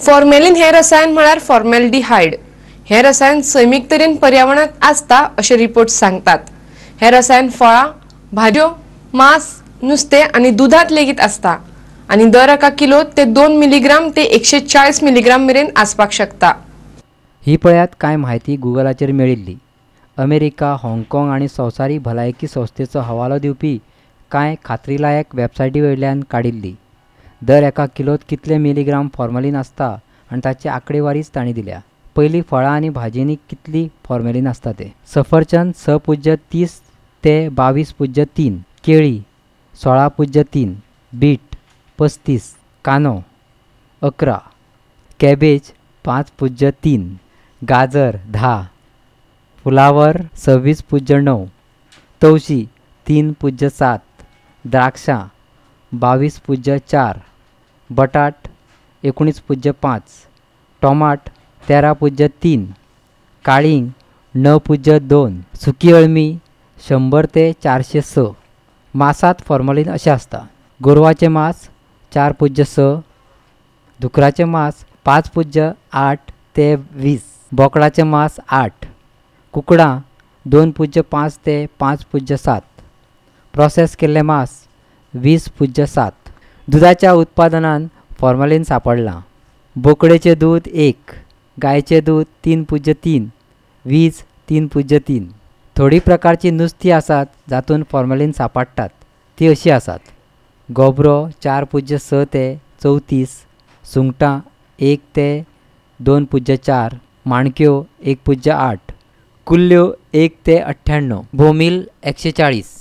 Formalin हे रसायन म्हळ्यार फॉर्मेल्डिहाइड। हे रसायन सैमीक तरेन पर्यावरणात आसता अशे रिपोर्ट सांगतात। हे रसायन फळां, भाज्यो, मांस, नुस्तें आनी दुधात लेगीत आसता आनी दर एका किलोत ते 2 मिलीग्राम ते 140 मिलीग्राम मेरेन आसपाक शकता। ही पळयात कांय म्हायती गुगलाचेर मेळिल्ली। अमेरिका, हाँगकाँग आनी संवसारी भलायकी संस्थेचो हवालो दिवपी कांय खात्रीलायक वेबसायटी वयल्यान काडिल्ली। दर एका किलोत कितले मिलीग्राम फॉर्मेलिन आसता आनी ताची आंकडेवारीच तांणी दिल्या। पयलीं फळां आनी भाजयेंनी कितली फॉर्मेलिन आसता ते। सफरचंद 6.30 ते 22.3, केळी 16.3, बीट 35, कानो 11, कॅबेज 5.3, गाजर 10, फुलावर 26.9, तवशी 3.7, द्राक्षां 22.4, बटाट 19.5, टोमाट 13.3, काळिंग 9.2, सुकी अळमी 100 ते 406। मांसात फॉर्मेलिन अशें आसता। गोरवाचें मांस 4.6, दुकराचें मांस 5.8 ते 20, बोकडाचें मांस 8, कुकडां 2.5 ते 5.7, प्रोसेस केल्लें मांस 20.7। दुधाच्या उत्पादनांत फॉर्मेलिन सांपडलां। बोकडेचें दूद 1, गायचें दूद 3.3, वीज 3.3। थोडी प्रकारची नुस्तीं आसात जातूंत फॉर्मेलिन सांपडटात ती अशीं आसात: गोब्रो 4.6 ते 34, सुंगटां 1 ते 2.4, माणक्यो 1.8, कुल्ल्यो 1 ते 98, बोंबील 140।